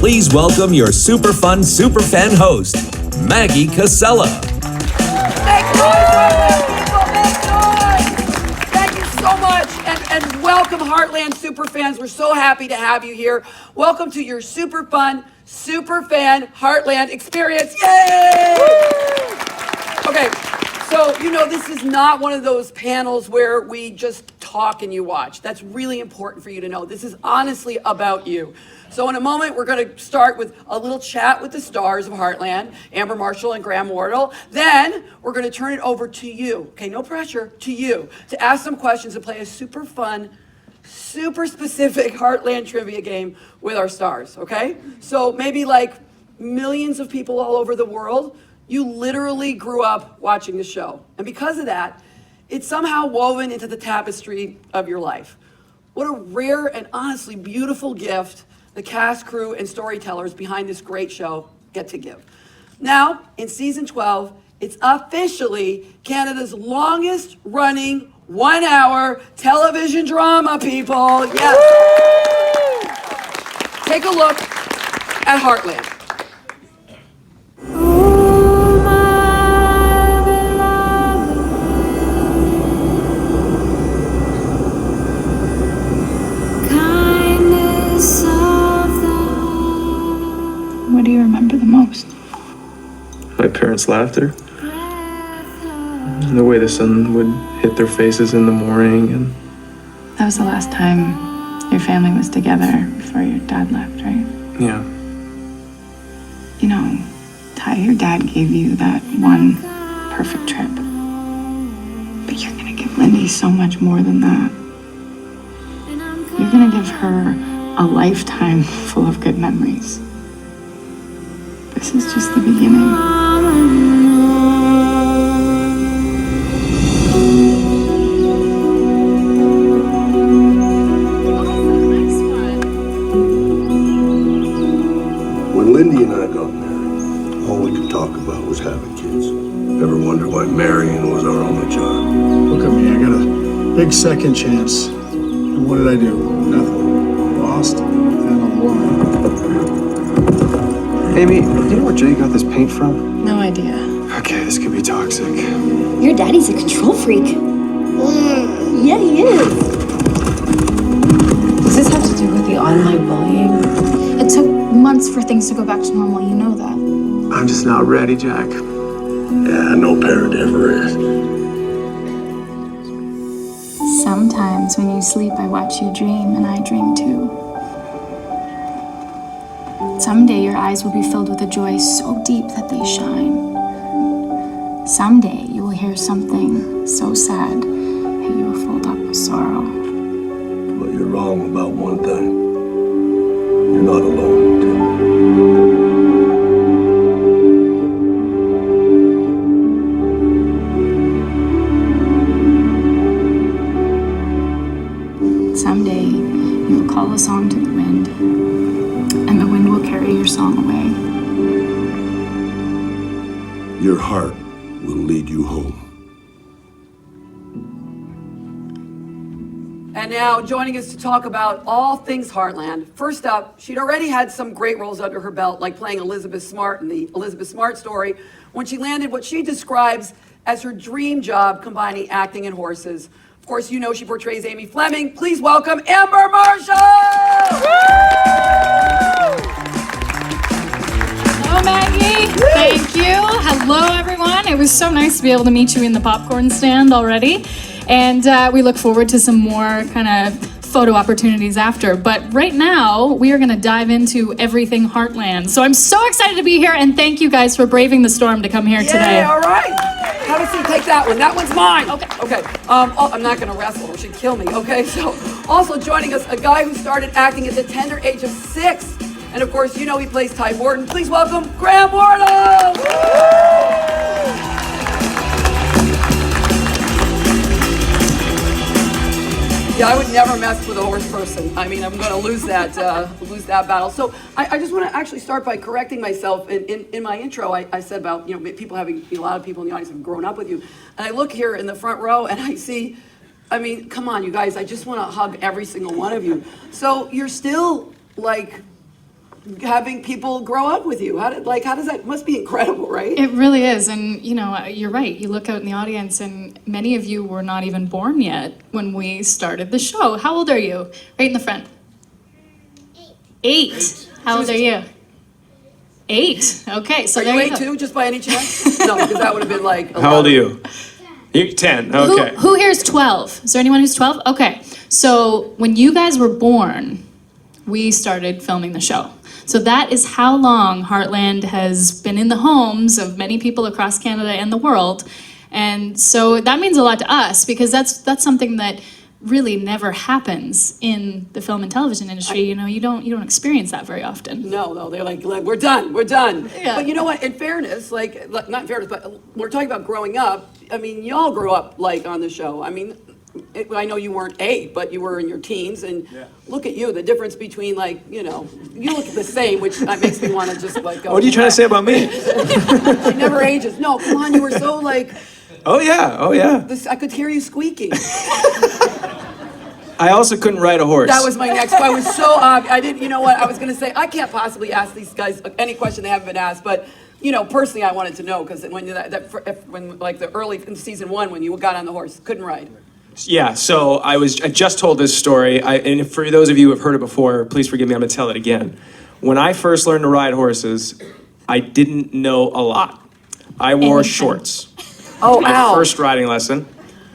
Please welcome your SuperFun SuperFan host, Maggie Casella. Make noise, people, make noise! Thank you so much, and welcome Heartland SuperFans. We're so happy to have you here. Welcome to your SuperFun SuperFan Heartland experience. Yay! Okay, so this is not one of those panels where we just talk and you watch. That's really important for you to know. This is honestly about you. So in a moment, we're going to start with a little chat with the stars of Heartland, Amber Marshall and Graham Wardle. Then we're going to turn it over to you, okay, no pressure, to you, to ask some questions and play a super fun, super specific Heartland trivia game with our stars, okay? So maybe like millions of people all over the world, you literally grew up watching the show. And because of that, it's somehow woven into the tapestry of your life. What a rare and honestly beautiful gift the cast, crew, and storytellers behind this great show get to give. Now, in season 12, it's officially Canada's longest running 1-hour television drama, people. Yes. Take a look at Heartland. What do you remember the most? My parents' laughter. And the way the sun would hit their faces in the morning. And That was the last time your family was together before your dad left, right? yeah, You know, Ty, your dad gave you that one perfect trip. But you're gonna give Lindy so much more than that. You're gonna give her a lifetime full of good memories. This is just the beginning. When Lindy and I got married, all we could talk about was having kids. Ever wonder why Marion was our only child? Look at me, I got a big second chance. And what did I do? Nothing. Lost, and I'm blind. Amy, do you know where Jay got this paint from? No idea. Okay, this could be toxic. Your daddy's a control freak. Yeah, he is. Does this have to do with the online bullying? It took months for things to go back to normal, you know that. I'm just not ready, Jack. Yeah, no parent ever is. Sometimes when you sleep, I watch you dream, and I dream too. Someday your eyes will be filled with a joy so deep that they shine. Someday you will hear something so sad that you will fold up with sorrow. But you're wrong about one thing. You're not alone, Tim. Someday you will call a song to the wind, and the wind will carry your song away. Your heart will lead you home. And now joining us to talk about all things Heartland. First up, she'd already had some great roles under her belt, like playing Elizabeth Smart in the Elizabeth Smart story, when she landed what she describes as her dream job combining acting and horses. Of course, you know she portrays Amy Fleming. Please welcome Amber Marshall! Hello, Maggie. Thank you. Hello, everyone. It was so nice to be able to meet you in the popcorn stand already. And we look forward to some more kind of photo opportunities after. But right now, we are going to dive into everything Heartland. So I'm so excited to be here, and thank you guys for braving the storm to come here today. Yeah, all right. Have a seat. Take that one. That one's mine. Okay. I'm not going to wrestle her. She'd kill me. Okay. So also joining us, a guy who started acting at the tender age of 6. And of course, you know he plays Ty Morton. Please welcome Graham Wardle. Yeah, I would never mess with a horse person. I mean, I'm going to lose that battle. So I just want to actually start by correcting myself. In my intro, I said about people having a lot of people in the audience have grown up with you, and I look here in the front row and I see, I mean, come on, you guys, I just want to hug every single one of you. So you're still like having people grow up with you? How does that, must be incredible, right? It really is. And, you know, you're right. You look out in the audience, and many of you were not even born yet when we started the show. How old are you? Right in the front. 8. How old are you? 8. Okay, so Are there you you 8 go. too, just by any chance? No, because that would have been like 11. How old are you? You're 10. Okay. Who here is 12? Is there anyone who's 12? Okay, so when you guys were born, we started filming the show. So that is how long Heartland has been in the homes of many people across Canada and the world. And so that means a lot to us, because that's something that really never happens in the film and television industry. You know, you don't experience that very often. No, they're like, we're done. Yeah. But you know what, in fairness, like, not in fairness, but we're talking about growing up. I mean, y'all grew up, like, on the show. I mean, I know you weren't 8, but you were in your teens, and look at you, the difference between, like, you know, you look the same, which makes me want to just, like, go. What are you trying to say about me? She never ages. No, come on, you were so, like, Oh yeah. I could hear you squeaking. I also couldn't ride a horse. That was my next. I was so obvious. I didn't. You know what? I was going to say I can't possibly ask these guys any question they haven't been asked. But you know, personally, I wanted to know because when when like the early in season 1 when you got on the horse, couldn't ride. Yeah, so I just told this story, and for those of you who have heard it before, please forgive me, I'm gonna tell it again. When I first learned to ride horses, I didn't know a lot. I wore shorts. Oh, my ow. first riding lesson.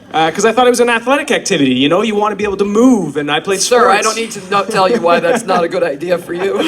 Because I thought it was an athletic activity, you know, you want to be able to move, and I played sports. Sir, I don't need to tell you why that's not a good idea for you.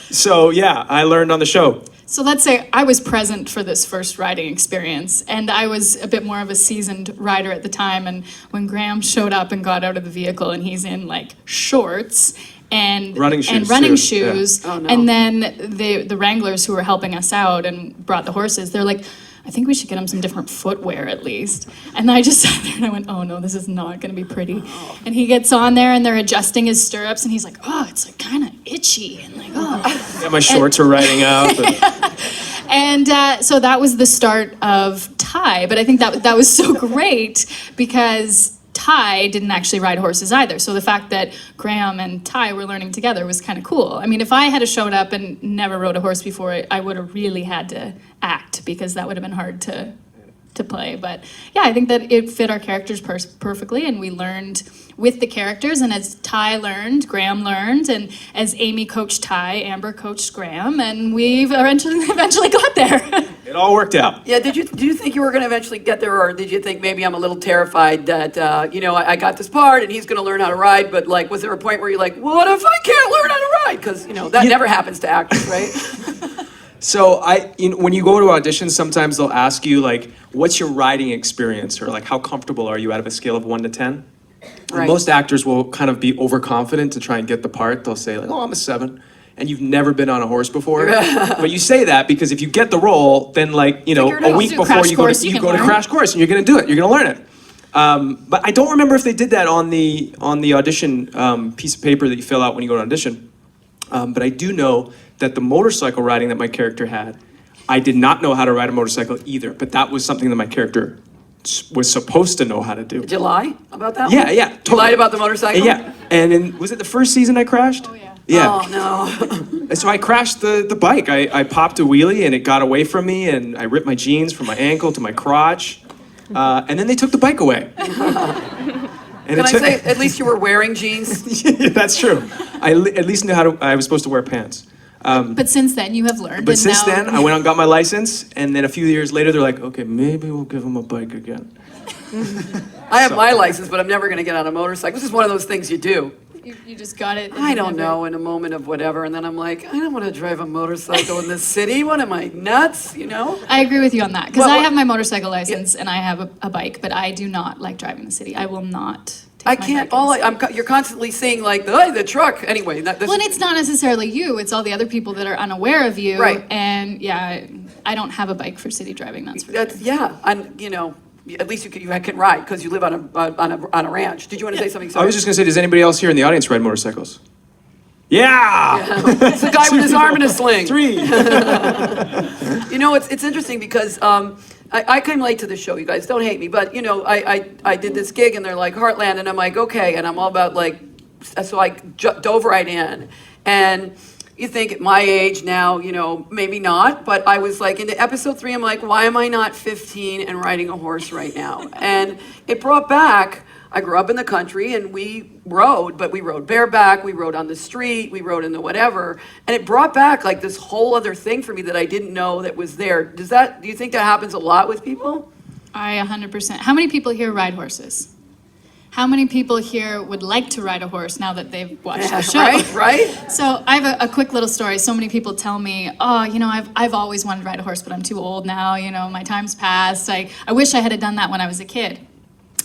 So yeah, I learned on the show. So let's say I was present for this first riding experience, and I was a bit more of a seasoned rider at the time, and when Graham showed up and got out of the vehicle and he's in like shorts and running shoes, Oh, no. and then the wranglers who were helping us out and brought the horses, they're like, I think we should get him some different footwear at least. And I just sat there and I went, oh no, this is not gonna be pretty. And he gets on there and they're adjusting his stirrups and he's like, oh, it's like kind of itchy and like, oh. Yeah, my shorts were riding out. And so that was the start of Ty, but I think that was so great because Ty didn't actually ride horses either. So the fact that Graham and Ty were learning together was kind of cool. I mean, if I had showed up and never rode a horse before, I would have really had to act because that would have been hard to play. But yeah, I think that it fit our characters perfectly, and we learned with the characters. And as Ty learned, Graham learned, and as Amy coached Ty, Amber coached Graham, and we've eventually got there. It all worked out. Yeah, do you think you were going to eventually get there, or did you think maybe I'm a little terrified that, you know, I got this part and he's going to learn how to ride, but like, was there a point where you're like, what if I can't learn how to ride? Because, you know, that never happens to actors, right? So when you go to auditions, sometimes they'll ask you like, what's your riding experience? Or like, how comfortable are you out of a scale of 1 to 10? Right. Most actors will kind of be overconfident to try and get the part. They'll say like, oh, I'm a 7. And you've never been on a horse before. But you say that because if you get the role, then like, you know, Figure it out. a week Do a before crash you go course, to, you you can go to learn. crash course and you're gonna do it. You're gonna learn it. But I don't remember if they did that on the audition piece of paper that you fill out when you go to audition. But I do know that the motorcycle riding that my character had, I did not know how to ride a motorcycle either, but that was something that my character was supposed to know how to do. Did you lie about that Yeah, one? yeah. You Totally. lied about the motorcycle? Yeah, and was it the first season I crashed? Oh, yeah. Yeah. Oh, no. And so I crashed the bike. I popped a wheelie and it got away from me and I ripped my jeans from my ankle to my crotch. And then they took the bike away. And Can I say, at least you were wearing jeans? Yeah, that's true. I at least knew I was supposed to wear pants. But since then, you have learned. But and since now- then, I went out and got my license, and then a few years later, they're like, okay, maybe we'll give him a bike again. I have my license, but I'm never going to get on a motorcycle. This is one of those things you do. You just got it. I don't know, in a moment of whatever, and then I'm like, I don't want to drive a motorcycle in this city. What am I, nuts, you know? I agree with you on that because Well, I what- have my motorcycle license and I have a bike, but I do not like driving the city. I will not. I take my can't, bike in the city. you're constantly saying like, the truck. Anyway, this Well, and it's not necessarily you, it's all the other people that are unaware of you. Right. And yeah, I don't have a bike for city driving, that's for sure. that's, yeah, and you know, at least you can ride because you live on a ranch. Did you want to say something? I Sorry. was just gonna say, does anybody else here in the audience ride motorcycles? Yeah! It's the guy with his arm in a sling. 3. You know, it's interesting because I came late to the show, you guys, don't hate me, but you know, I did this gig and they're like, Heartland, and I'm like, okay, and I'm all about like, so I dove right in. And you think at my age now, you know, maybe not, but I was like into episode 3, I'm like, why am I not 15 and riding a horse right now? And it brought back, I grew up in the country and we rode, but we rode bareback, we rode on the street, we rode in the whatever. And it brought back like this whole other thing for me that I didn't know that was there. Do you think that happens a lot with people? I 100%. How many people here ride horses? How many people here would like to ride a horse now that they've watched the show? Right? So I have a quick little story. So many people tell me, oh, you know, I've always wanted to ride a horse, but I'm too old now. You know, my time's passed. I wish I had done that when I was a kid.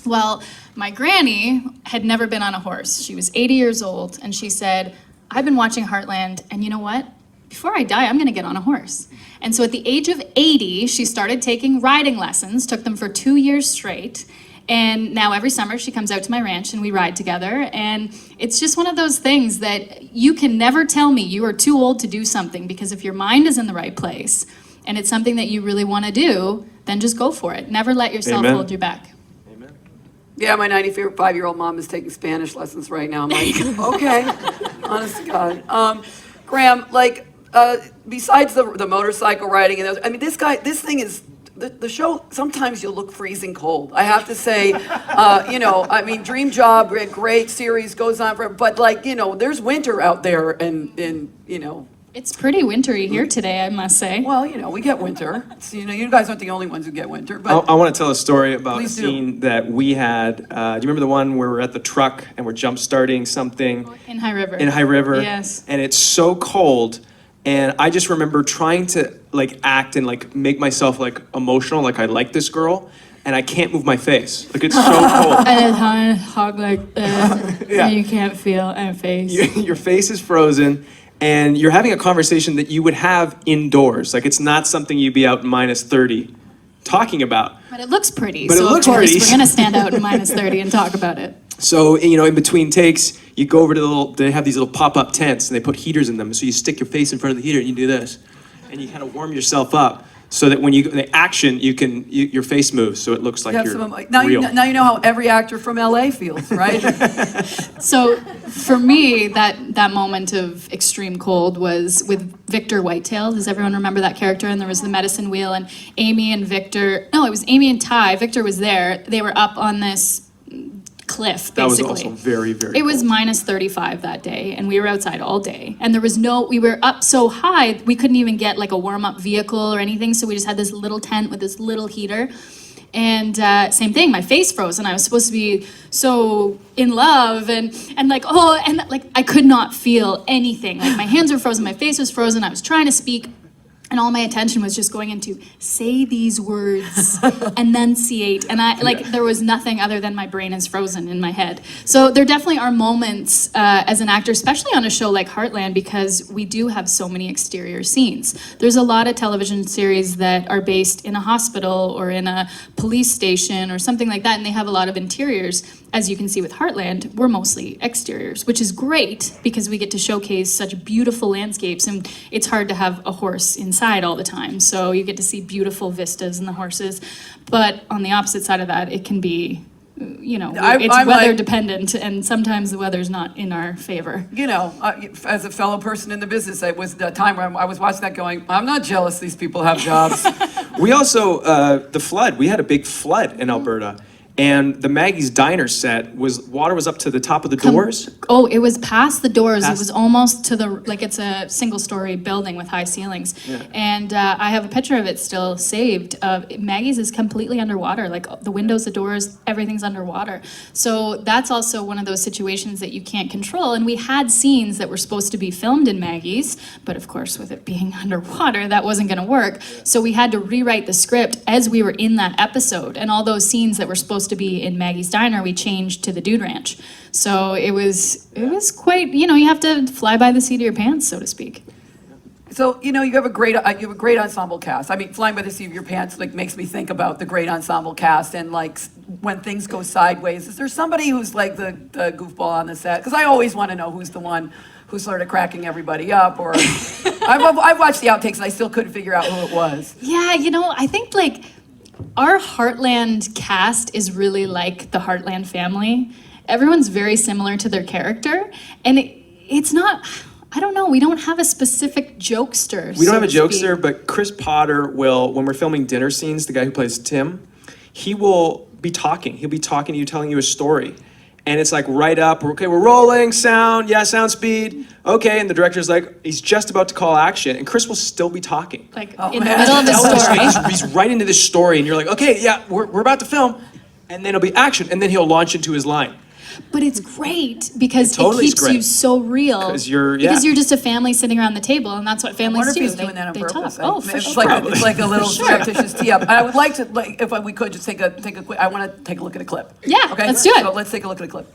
Well, my granny had never been on a horse. She was 80 years old, and she said, I've been watching Heartland, and you know what? Before I die, I'm gonna get on a horse. And so at the age of 80, she started taking riding lessons, took them for 2 years straight. And now every summer she comes out to my ranch and we ride together. And it's just one of those things that you can never tell me you are too old to do something, because if your mind is in the right place and it's something that you really wanna do, then just go for it. Never let yourself hold you back. Yeah, my 95-year-old mom is taking Spanish lessons right now. I'm like, okay, honest to God. Graham, like, besides the motorcycle riding and those, I mean, this thing is, the show, sometimes you'll look freezing cold. I have to say, you know, I mean, Dream Job, great series, goes on forever, but like, you know, there's winter out there and you know. It's pretty wintry here today, I must say. Well, you know, we get winter. It's, you know, you guys aren't the only ones who get winter. But I want to tell a story about a Please do. scene that we had. Do you remember the one where we're at the truck and we're jump starting something? In High River. In High River. Yes. And it's so cold. And I just remember trying to like act and like make myself like emotional, like I like this girl. And I can't move my face. Like, it's so cold. And it's hog like this, Yeah. and you can't feel my face. Your face is frozen. And you're having a conversation that you would have indoors. Like, it's not something you'd be out in minus 30 talking about. But it looks pretty, But it so looks of course pretty. we're gonna stand out in minus 30 and talk about it. So, you know, in between takes, you go over to they have these little pop-up tents and they put heaters in them. So you stick your face in front of the heater and you do this. And you kind of warm yourself up so that when you the action, your face moves so it looks like you're real. Now you know how every actor from LA feels, right? So for me, that moment of extreme cold was with Victor Whitetail. Does everyone remember that character? And there was the medicine wheel, and Amy and Victor, no, it was Amy and Ty. Victor was there. They were up on this cliff, basically. That was also very, very It was cold. minus 35 that day, and we were outside all day. And there was we were up so high, we couldn't even get like a warm-up vehicle or anything, so we just had this little tent with this little heater. And same thing, my face froze, and I was supposed to be so in love, and like, oh, and like I could not feel anything. Like my hands were frozen, my face was frozen, I was trying to speak, and all my attention was just going into say these words, enunciate, and there was nothing other than my brain is frozen in my head. So there definitely are moments as an actor, especially on a show like Heartland, because we do have so many exterior scenes. There's a lot of television series that are based in a hospital or in a police station or something like that, and they have a lot of interiors. As you can see with Heartland, we're mostly exteriors, which is great because we get to showcase such beautiful landscapes, and it's hard to have a horse inside all the time. So you get to see beautiful vistas in the horses. But on the opposite side of that, it can be, you know, it's weather dependent, and sometimes the weather's not in our favor. You know, as a fellow person in the business, it was the time where I was watching that going, I'm not jealous these people have jobs. We also, the flood, we had a big flood in Alberta. And the Maggie's Diner set water was up to the top of the doors. Oh, it was past the doors. It was almost to it's a single-story building with high ceilings. Yeah. And I have a picture of it still saved. Maggie's is completely underwater. Like the windows, the doors, everything's underwater. So that's also one of those situations that you can't control. And we had scenes that were supposed to be filmed in Maggie's, but of course, with it being underwater, that wasn't going to work. So we had to rewrite the script as we were in that episode. And all those scenes that were supposed to be in Maggie's Diner, we changed to the Dude Ranch. So it was quite, you know, you have to fly by the seat of your pants, so to speak. So, you know, you have a great ensemble cast. I mean, flying by the seat of your pants like makes me think about the great ensemble cast and like when things go sideways. Is there somebody who's like the goofball on the set? Because I always want to know who's the one who's sort of cracking everybody up. Or I've watched the outtakes and I still couldn't figure out who it was. Yeah, you know, I think like our Heartland cast is really like the Heartland family. Everyone's very similar to their character, and it's not, I don't know. We don't have a specific jokester. We don't have a so to speak. jokester, but Chris Potter will, when we're filming dinner scenes, the guy who plays Tim, he will be talking. He'll be talking to you, telling you a story. And it's like right up, okay, we're rolling, sound, yeah, sound speed, okay, and the director's like, he's just about to call action, and Chris will still be talking. Like in the middle of the story. He's right into this story, and you're like, okay, yeah, we're about to film, and then it'll be action, and then he'll launch into his line. But it's great because It totally is keeps great. you so real. Because you're just a family sitting around the table, and that's what I families wonder if do. he's doing that on they purpose. talk. Oh, for it's sure. it's like a little surreptitious tee up. I would like to, like, if we could just take a quick. I want to take a look at a clip. Yeah, Okay. let's do it. So let's take a look at a clip.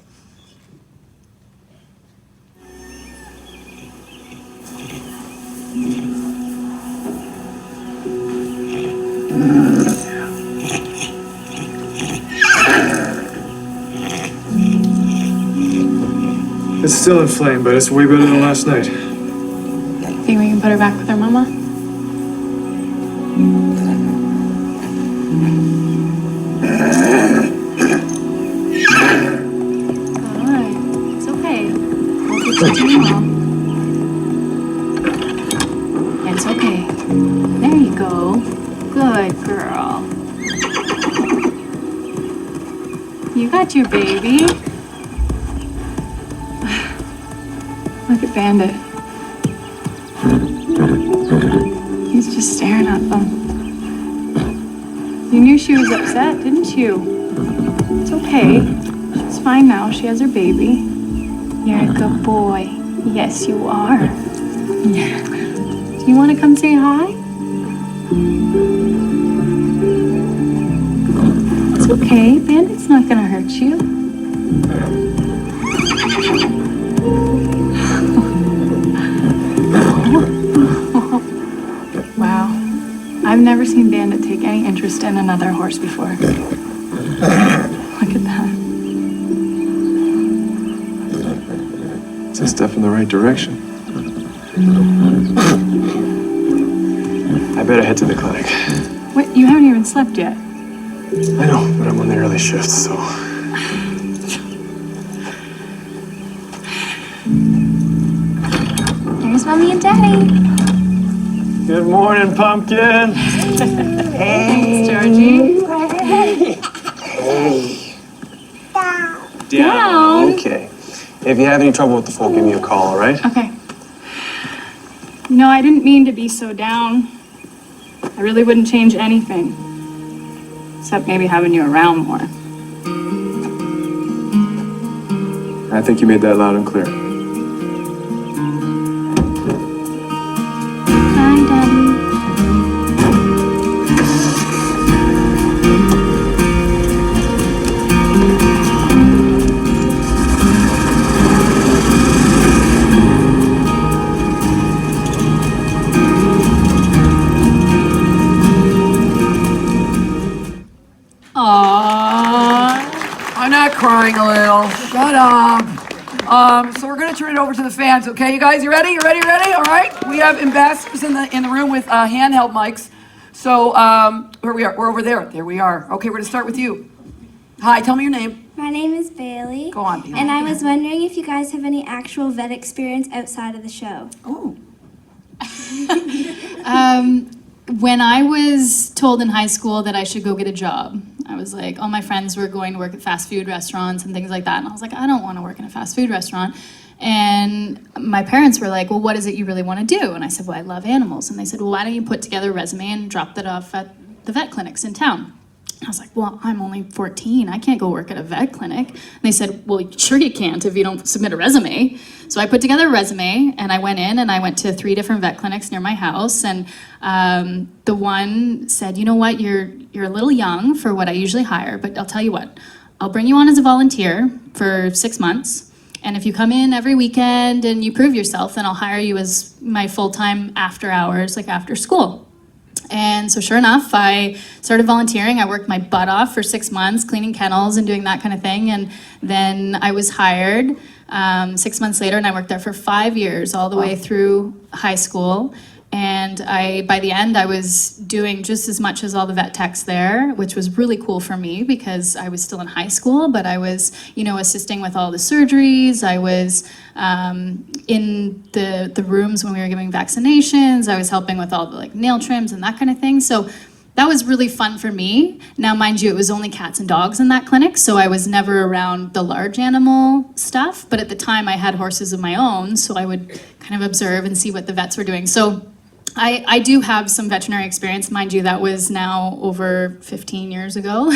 It's still inflamed, but it's way better than last night. Think we can put her back with her mama? Alright, it's okay. We'll get you to your mom. It's okay. There you go. Good girl. You got your baby. Look at Bandit. He's just staring at them. You knew she was upset, didn't you? It's okay. She's fine now. She has her baby. You're a good boy. Yes, you are. Yeah. Do you want to come say hi? It's okay. Bandit's not gonna hurt you. Wow. I've never seen Bandit take any interest in another horse before. Look at that. It's a step in the right direction. I better head to the clinic. Wait, you haven't even slept yet. I know, but I'm on the early shift, so. There's Mommy and Daddy. Good morning, Pumpkin. Thanks, Georgie. Down. Okay. If you have any trouble with the phone, give me a call, all right? Okay. You know, I didn't mean to be so down. I really wouldn't change anything. Except maybe having you around more. I think you made that loud and clear. Hi, Daddy. Aww. I'm not crying a little. Shut up. So we're gonna turn it over to the fans, okay? You guys, you ready? You ready? All right. We have ambassadors in the room with handheld mics. So where we are? We're over there. There we are. Okay, we're gonna start with you. Hi. Tell me your name. My name is Bailey. Go on, Bailey. And I was wondering if you guys have any actual vet experience outside of the show. Oh. When I was told in high school that I should go get a job, I was like, all my friends were going to work at fast food restaurants and things like that. And I was like, I don't want to work in a fast food restaurant. And my parents were like, well, what is it you really want to do? And I said, well, I love animals. And they said, well, why don't you put together a resume and drop that off at the vet clinics in town? I was like, well, I'm only 14. I can't go work at a vet clinic. And they said, well, sure you can't if you don't submit a resume. So I put together a resume and I went in and I went to 3 different vet clinics near my house. And the one said, you know what, you're a little young for what I usually hire, but I'll tell you what, I'll bring you on as a volunteer for 6 months. And if you come in every weekend and you prove yourself, then I'll hire you as my full-time after hours, like after school. And so sure enough, I started volunteering. I worked my butt off for 6 months, cleaning kennels and doing that kind of thing. And then I was hired 6 months later, and I worked there for 5 years, all the way through high school. And by the end, I was doing just as much as all the vet techs there, which was really cool for me because I was still in high school, but I was, assisting with all the surgeries. I was in the rooms when we were giving vaccinations. I was helping with all the nail trims and that kind of thing. So that was really fun for me. Now, mind you, it was only cats and dogs in that clinic, so I was never around the large animal stuff. But at the time, I had horses of my own, so I would kind of observe and see what the vets were doing. So I do have some veterinary experience. Mind you, that was now over 15 years ago.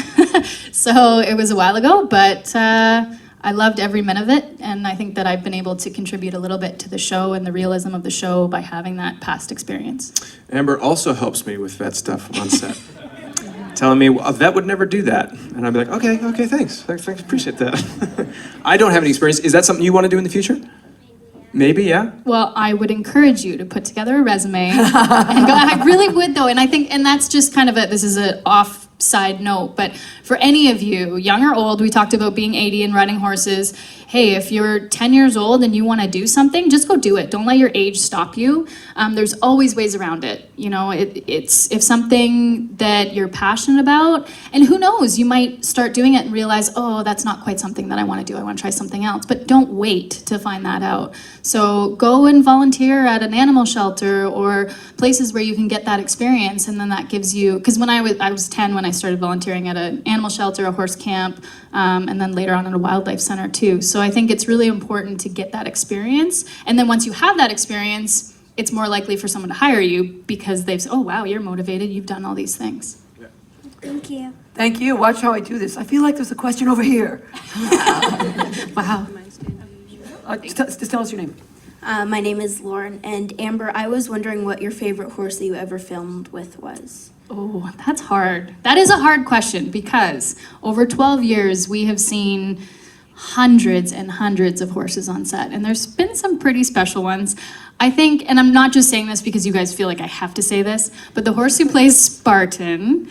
So it was a while ago, but I loved every minute of it. And I think that I've been able to contribute a little bit to the show and the realism of the show by having that past experience. Amber also helps me with vet stuff on set. Telling me a vet would never do that. And I'd be like, okay, thanks, appreciate that. I don't have any experience. Is that something you want to do in the future? Maybe, yeah. Well, I would encourage you to put together a resume and go. I really would, though, and I think, and that's just kind of this is an off-side note, but for any of you, young or old, we talked about being 80 and riding horses. Hey, if you're 10 years old and you want to do something, just go do it. Don't let your age stop you. There's always ways around it. It's if something that you're passionate about, and who knows, you might start doing it and realize, oh, that's not quite something that I want to do. I want to try something else. But don't wait to find that out. So go and volunteer at an animal shelter or places where you can get that experience, and then that gives you, because when I was 10 when I started volunteering at an animal shelter, a horse camp, and then later on at a wildlife center too. So I think it's really important to get that experience, and then once you have that experience, it's more likely for someone to hire you because they've said, oh wow, you're motivated, you've done all these things. Thank you. Thank you. Watch how I do this. I feel like there's a question over here. Wow. Just tell us your name. My name is Lauren, and Amber, I was wondering what your favorite horse that you ever filmed with was. Oh, that's hard. That is a hard question because over 12 years, we have seen hundreds and hundreds of horses on set, and there's been some pretty special ones. I think, and I'm not just saying this because you guys feel like I have to say this, but the horse who plays Spartan,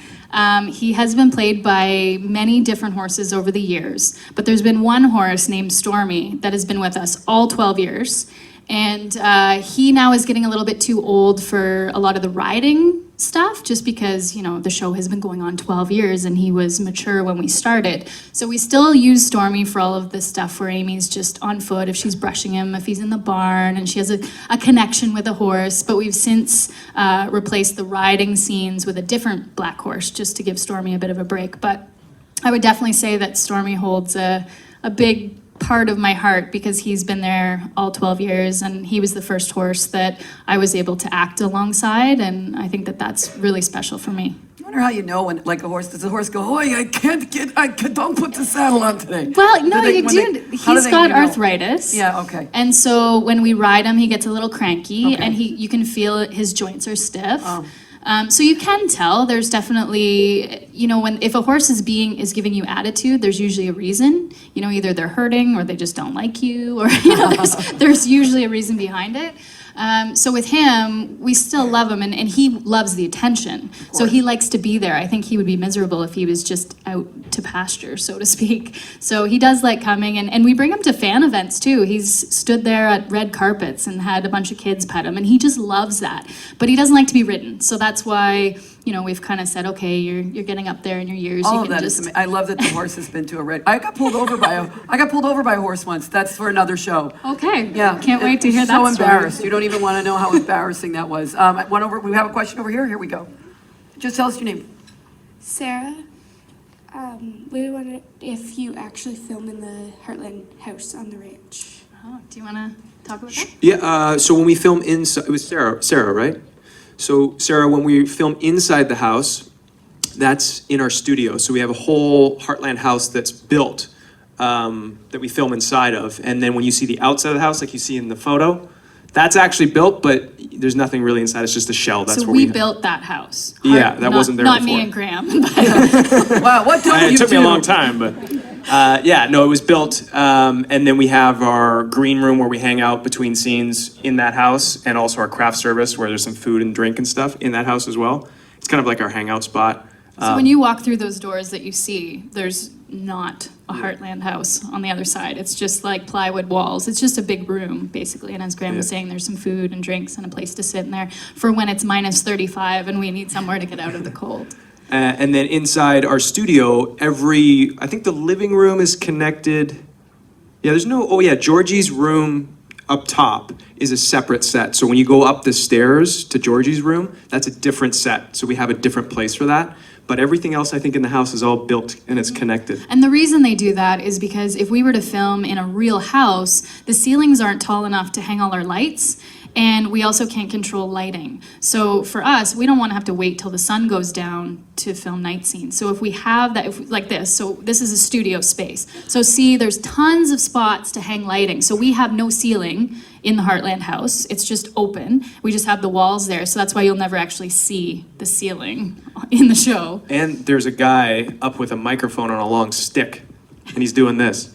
he has been played by many different horses over the years, but there's been one horse named Stormy that has been with us all 12 years. And he now is getting a little bit too old for a lot of the riding stuff, just because, the show has been going on 12 years and he was mature when we started. So we still use Stormy for all of this stuff where Amy's just on foot, if she's brushing him, if he's in the barn, and she has a connection with a horse. But we've since replaced the riding scenes with a different black horse just to give Stormy a bit of a break. But I would definitely say that Stormy holds a big part of my heart because he's been there all 12 years and he was the first horse that I was able to act alongside, and I think that that's really special for me. I wonder how you know when, does the horse go, oh, don't put the saddle on today? Well, no, he's got arthritis. Yeah, okay. And so when we ride him, he gets a little cranky, and you can feel his joints are stiff. Oh. So you can tell there's definitely, if a horse is giving you attitude, there's usually a reason. Either they're hurting or they just don't like you, or there's usually a reason behind it. So with him, we still love him, and he loves the attention. So he likes to be there. I think he would be miserable if he was just out to pasture, so to speak. So he does like coming, and we bring him to fan events too. He's stood there at red carpets and had a bunch of kids pet him, and he just loves that. But he doesn't like to be ridden, so that's why we've kind of said, okay, you're getting up there in your years. All of that is amazing. I love that the horse has been to a red. I got pulled over by a horse once. That's for another show. Okay. Yeah. Can't wait to hear that So story. embarrassed. You don't even want to know how embarrassing that was. We have a question over here. Here we go. Just tell us your name. Sarah. We wondered if you actually filmed in the Heartland house on the ranch. Oh, do you want to talk about that? Yeah, so when we film inside, it was Sarah, right? So Sarah, when we film inside the house, that's in our studio. So we have a whole Heartland house that's built that we film inside of. And then when you see the outside of the house, like you see in the photo, that's actually built, but there's nothing really inside. It's just a shell. That's so where we built that house. Yeah, that wasn't there not before. me and Graham. But wow, what don't you do? It took me a long time, but it was built. And then we have our green room where we hang out between scenes in that house, and also our craft service where there's some food and drink and stuff in that house as well. It's kind of like our hangout spot. So when you walk through those doors that you see, there's not a Heartland house on the other side. It's just like plywood walls. It's just a big room, basically. And as Graham was saying, there's some food and drinks and a place to sit in there for when it's minus 35 and we need somewhere to get out of the cold. And then inside our studio, I think the living room is connected. Yeah, Georgie's room up top is a separate set. So when you go up the stairs to Georgie's room, that's a different set. So we have a different place for that. But everything else, I think, in the house is all built and it's connected. And the reason they do that is because if we were to film in a real house, the ceilings aren't tall enough to hang all our lights. And we also can't control lighting. So for us, we don't want to have to wait till the sun goes down to film night scenes. So if we have that, like this, so this is a studio space. So see, there's tons of spots to hang lighting. So we have no ceiling in the Heartland house. It's just open. We just have the walls there. So that's why you'll never actually see the ceiling in the show. And there's a guy up with a microphone on a long stick, and he's doing this.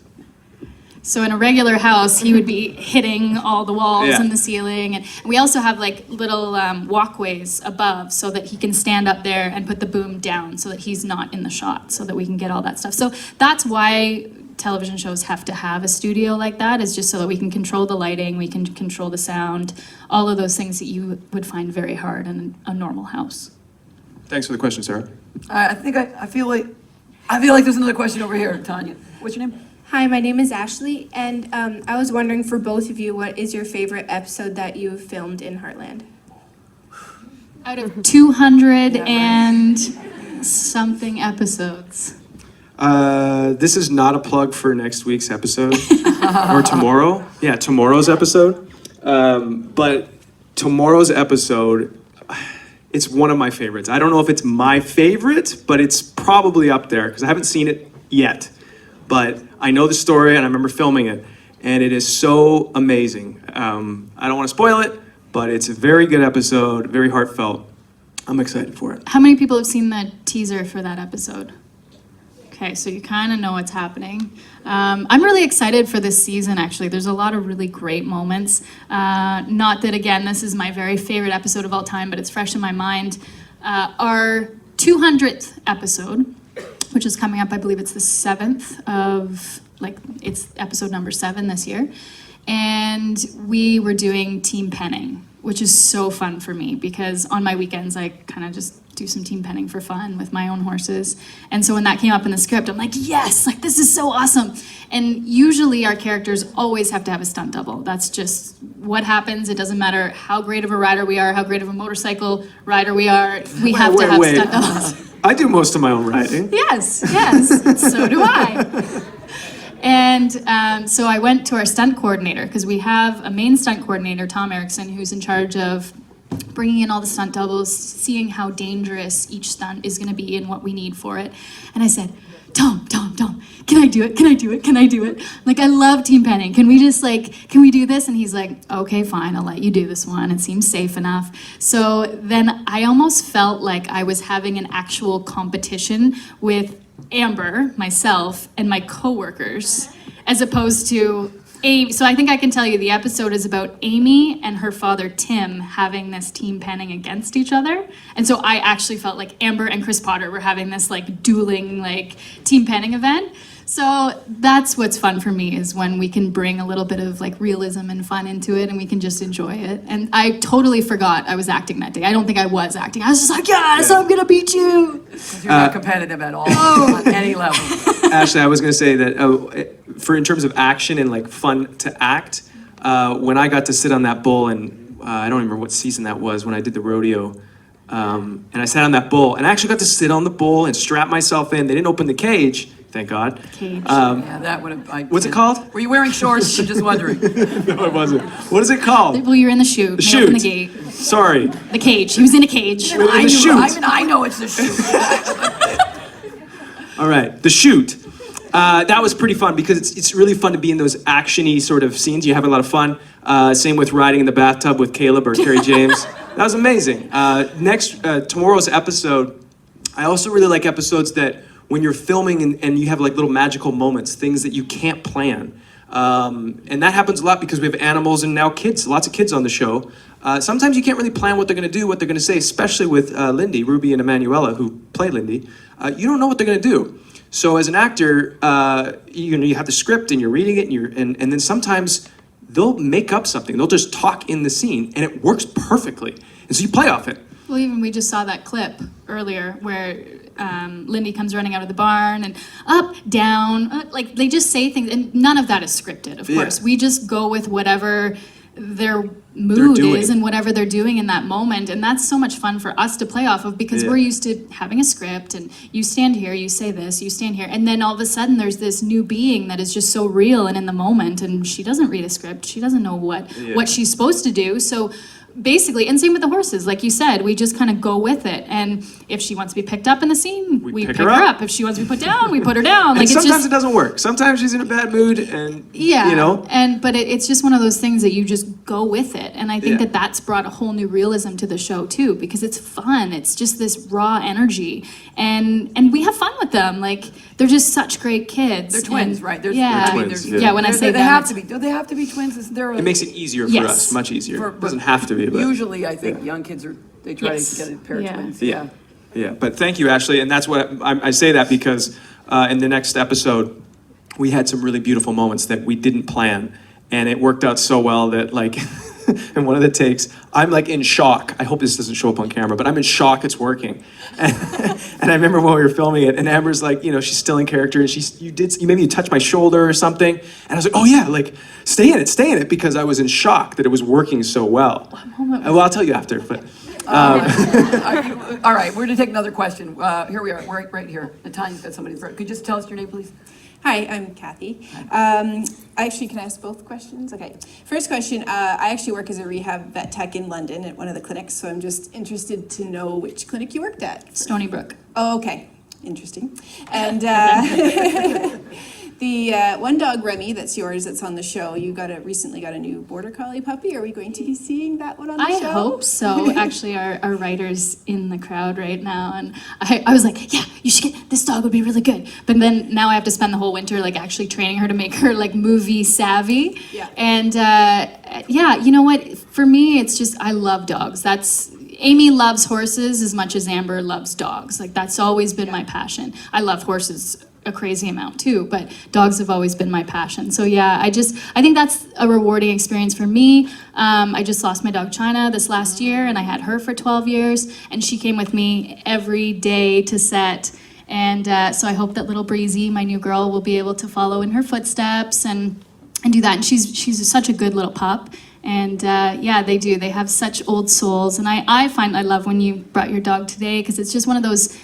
So in a regular house, he would be hitting all the walls Yeah. and the ceiling. And we also have like little walkways above so that he can stand up there and put the boom down so that he's not in the shot, so that we can get all that stuff. So that's why television shows have to have a studio like that, is just so that we can control the lighting, we can control the sound, all of those things that you would find very hard in a normal house. Thanks for the question, Sarah. I feel like there's another question over here, Tanya. What's your name? Hi, my name is Ashley, and I was wondering for both of you, what is your favorite episode that you've filmed in Heartland? Out of 200 and something episodes. This is not a plug for next week's episode or tomorrow. Yeah, tomorrow's episode. But tomorrow's episode, it's one of my favorites. I don't know if it's my favorite, but it's probably up there because I haven't seen it yet. But I know the story and I remember filming it, and it is so amazing. I don't want to spoil it, but it's a very good episode, very heartfelt. I'm excited for it. How many people have seen the teaser for that episode? Okay, so you kind of know what's happening. I'm really excited for this season, actually. There's a lot of really great moments. Not that, again, this is my very favorite episode of all time, but it's fresh in my mind. Our 200th episode, which is coming up, I believe it's the 7th of, it's episode number 7 this year. And we were doing team penning, which is so fun for me because on my weekends, I kind of just do some team penning for fun with my own horses. And so when that came up in the script, I'm like, yes, this is so awesome. And usually our characters always have to have a stunt double. That's just what happens. It doesn't matter how great of a rider we are, how great of a motorcycle rider we are. We have to have stunt doubles. I do most of my own riding. Yes, so do I. And so I went to our stunt coordinator because we have a main stunt coordinator, Tom Erickson, who's in charge of bringing in all the stunt doubles, seeing how dangerous each stunt is going to be and what we need for it. And I said, Tom, can I do it? Can I do it? Can I do it? I love team penning. Can we just can we do this? And he's like, okay, fine, I'll let you do this one. It seems safe enough. So then I almost felt like I was having an actual competition with Amber, myself, and my coworkers, as opposed to Amy. So I think I can tell you the episode is about Amy and her father, Tim, having this team penning against each other. And so I actually felt like Amber and Chris Potter were having this dueling team penning event. So that's what's fun for me, is when we can bring a little bit of realism and fun into it and we can just enjoy it. And I totally forgot I was acting that day. I don't think I was acting. I was just like, yes, I'm gonna beat you. Because you're not competitive at all on any level. Ashley, I was going to say that in terms of action and fun to act, when I got to sit on that bull, and I don't remember what season that was when I did the rodeo, and I sat on that bull and I actually got to sit on the bull and strap myself in. They didn't open the cage, thank God. Cage. Yeah, that would have. What's it called? Were you wearing shorts? I'm just wondering. No, I wasn't. What is it called? Well, you're in the chute. The They open the chute. gate. Sorry. The cage. He was in a cage. I know it's the chute. All right, the shoot. That was pretty fun because it's really fun to be in those action-y sort of scenes. You have a lot of fun. Same with riding in the bathtub with Caleb or Kerry James. That was amazing. Tomorrow's episode, I also really like episodes that when you're filming and you have little magical moments, things that you can't plan. And that happens a lot because we have animals and now kids, lots of kids on the show. Sometimes you can't really plan what they're going to do, what they're going to say, especially with Lindy, Ruby, and Emanuela, who play Lindy. You don't know what they're going to do. So as an actor, you have the script and you're reading it, and then sometimes they'll make up something. They'll just talk in the scene, and it works perfectly. And so you play off it. Well, even we just saw that clip earlier where Lindy comes running out of the barn and up, down, like they just say things, and none of that is scripted, of course. We just go with whatever their mood is and whatever they're doing in that moment, and that's so much fun for us to play off of because we're used to having a script and you stand here, you say this, you stand here, and then all of a sudden there's this new being that is just so real and in the moment, and she doesn't read a script, she doesn't know what she's supposed to do. So basically, and same with the horses, like you said, we just kind of go with it. And if she wants to be picked up in the scene, we pick her up. If she wants to be put down, we put her down. Like, and sometimes it doesn't work. Sometimes she's in a bad mood, and you know. But it's just one of those things that you just go with it. And I think that's brought a whole new realism to the show too, because it's fun. It's just this raw energy, and we have fun with them. Like, they're just such great kids. They're twins, right? They're twins. When I say they have to be. Do they have to be twins? Isn't there it makes it easier for us, much easier. It doesn't have to be. But usually, I think young kids they try to get a pair of twins. Yeah. But thank you, Ashley, and that's what I say that because in the next episode, we had some really beautiful moments that we didn't plan, and it worked out so well that like, in one of the takes, I'm like in shock. I hope this doesn't show up on camera, but I'm in shock it's working. And I remember when we were filming it, and Amber's like, you know, she's still in character, and you made me touch my shoulder or something, and I was like, oh yeah, like stay in it, because I was in shock that it was working so well. Well, I'll tell you after, but. All right, we're gonna take another question. Here we are, right here. Natalia's got somebody's right. Could you just tell us your name, please? Hi, I'm Kathy. Actually, can I ask both questions? Okay. First question, I actually work as a rehab vet tech in London at one of the clinics, so I'm just interested to know which clinic you worked at. Stony Brook. Oh, okay. Interesting. And the one dog, Remy, that's yours, that's on the show, you recently got a new Border Collie puppy. Are we going to be seeing that one on the show? I hope so. Actually, our writer's in the crowd right now, and I was like, yeah, you should get, this dog would be really good. But then now I have to spend the whole winter like actually training her to make her like movie savvy. Yeah. And you know what? For me, it's just, I love dogs. Amy loves horses as much as Amber loves dogs. Like, that's always been my passion. I love horses a crazy amount too, but dogs have always been my passion. So yeah, I think that's a rewarding experience for me. I just lost my dog China this last year, and I had her for 12 years, and she came with me every day to set. And so I hope that little Breezy, my new girl, will be able to follow in her footsteps and do that. And she's such a good little pup. And they do. They have such old souls. And I find I love when you brought your dog today, because it's just one of those,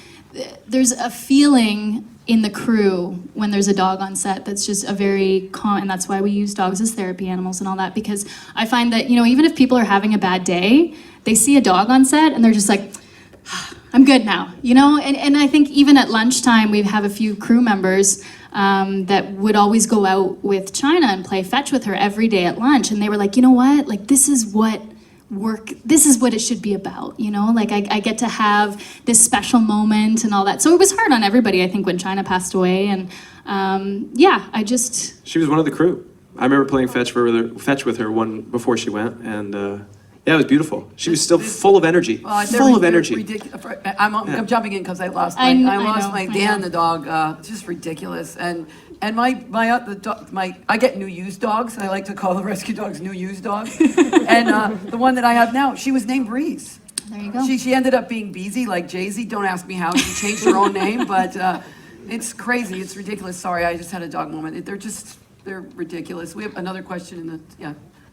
there's a feeling in the crew when there's a dog on set that's just a very calm, and that's why we use dogs as therapy animals and all that, because I find that, you know, even if people are having a bad day, they see a dog on set and they're just like, I'm good now, you know? And I think even at lunchtime, we have a few crew members that would always go out with China and play fetch with her every day at lunch. And they were like, you know what? Like, this is what it should be about, you know? Like, I get to have this special moment and all that. So it was hard on everybody, I think, when China passed away. And She was one of the crew. I remember playing fetch with her one before she went, and yeah, it was beautiful. She was still full of energy. Full of energy. I'm jumping in because I lost my Dan the dog. It's just ridiculous. And I get new used dogs. I like to call the rescue dogs new used dogs. And the one that I have now, she was named Breeze. There you go. She ended up being Beezy, like Jay-Z. Don't ask me how. She changed her own name, but it's crazy. It's ridiculous. Sorry, I just had a dog moment. They're ridiculous. We have another question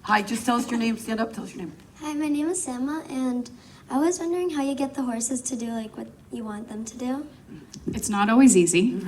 Hi, just tell us your name. Stand up, tell us your name. Hi, my name is Selma, and I was wondering how you get the horses to do like what you want them to do. It's not always easy.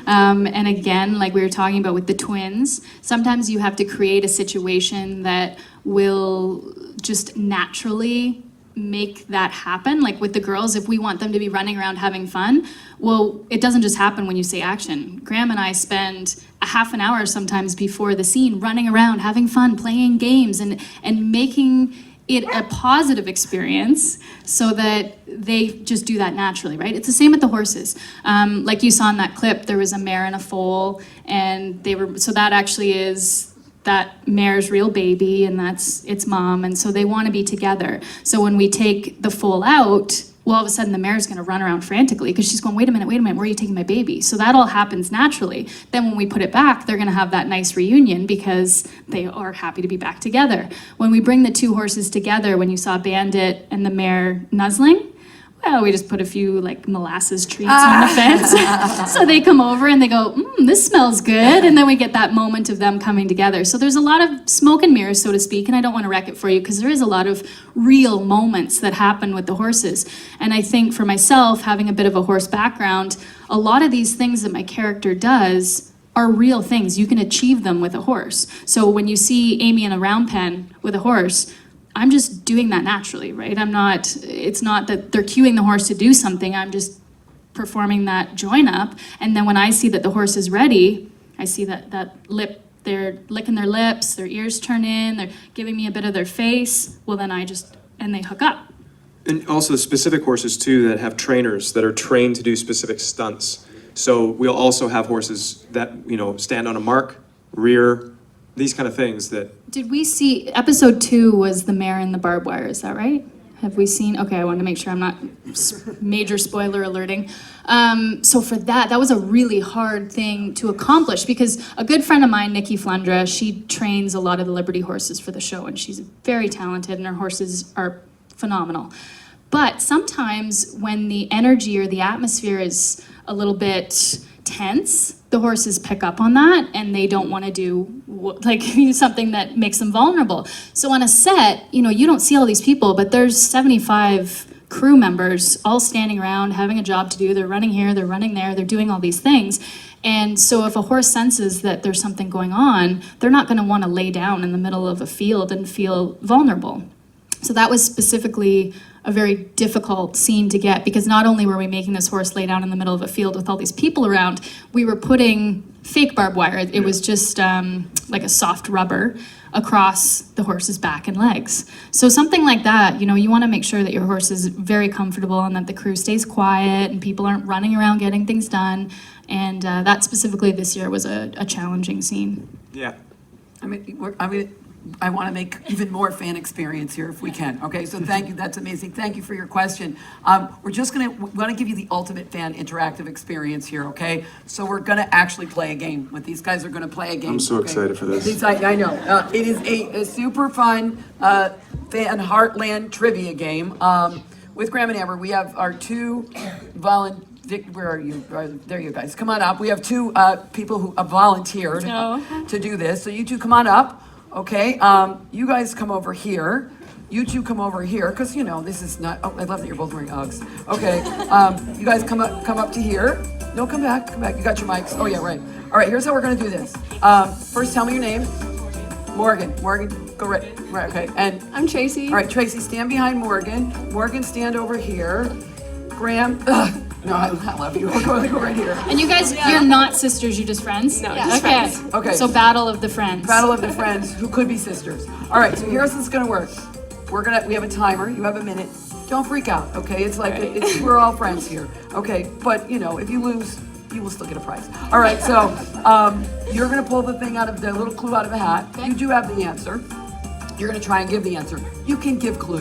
And again, like we were talking about with the twins, sometimes you have to create a situation that will just naturally make that happen. Like with the girls, if we want them to be running around having fun, well, it doesn't just happen when you say action. Graham and I spend a half an hour sometimes before the scene running around, having fun, playing games, and making it a positive experience so that they just do that naturally, right? It's the same with the horses. Like you saw in that clip, there was a mare and a foal, and so that actually is that mare's real baby, and that's its mom, and so they want to be together. So when we take the foal out, well, all of a sudden the mare's going to run around frantically because she's going, wait a minute, where are you taking my baby? So that all happens naturally. Then when we put it back, they're going to have that nice reunion because they are happy to be back together. When we bring the two horses together, when you saw Bandit and the mare nuzzling, well, we just put a few like molasses treats on the fence. So they come over and they go, this smells good. And then we get that moment of them coming together. So there's a lot of smoke and mirrors, so to speak. And I don't want to wreck it for you because there is a lot of real moments that happen with the horses. And I think for myself, having a bit of a horse background, a lot of these things that my character does are real things. You can achieve them with a horse. So when you see Amy in a round pen with a horse, I'm just doing that naturally, right? It's not that they're cueing the horse to do something, I'm just performing that join up. And then when I see that the horse is ready, I see that lip, they're licking their lips, their ears turn in, they're giving me a bit of their face, well then and they hook up. And also specific horses too that have trainers that are trained to do specific stunts. So we'll also have horses that, stand on a mark, rear, these kind of things that. Did we see, episode 2 was the mare and the barbed wire, is that right? Have we seen, okay, I wanted to make sure I'm not major spoiler alerting. So for that was a really hard thing to accomplish because a good friend of mine, Nikki Flundra, she trains a lot of the Liberty horses for the show and she's very talented and her horses are phenomenal. But sometimes when the energy or the atmosphere is a little bit tense, the horses pick up on that and they don't want to do something that makes them vulnerable. So on a set, you don't see all these people, but there's 75 crew members all standing around having a job to do. They're running here, they're running there, they're doing all these things. And so if a horse senses that there's something going on, they're not going to want to lay down in the middle of a field and feel vulnerable. So that was specifically a very difficult scene to get because not only were we making this horse lay down in the middle of a field with all these people around, we were putting fake barbed wire. It was just like a soft rubber across the horse's back and legs. So something like that, you want to make sure that your horse is very comfortable and that the crew stays quiet and people aren't running around getting things done. And that specifically this year was a challenging scene. Yeah. I want to make even more fan experience here if we can. Okay, so thank you. That's amazing. Thank you for your question. We want to give you the ultimate fan interactive experience here. Okay, so we're going to actually play a game. These guys are going to play a game. I'm so excited for this. I know. It is a super fun fan Heartland trivia game. With Graham and Amber, we have our two where are you? There you guys. Come on up. We have two people who volunteered to do this. So you two come on up. Okay, you guys come over here. You two come over here, because this is not, I love that you're both wearing Uggs. Okay, you guys come up to here. No, come back. You got your mics. Oh yeah, right. All right, here's how we're gonna do this. First, tell me your name. Morgan, go right, okay. And I'm Tracy. All right, Tracy, stand behind Morgan. Morgan, stand over here. Graham, no, I love you. We're going to go right here. And you guys, you're not sisters, you're just friends? No, just friends. Okay. So battle of the friends. Battle of the friends who could be sisters. All right, so here's how it's gonna work. We have a timer, you have a minute. Don't freak out, okay? It's like, we're all friends here. Okay, but if you lose, you will still get a prize. All right, so you're gonna pull the little clue out of a hat. You do have the answer. You're gonna try and give the answer. You can give clues.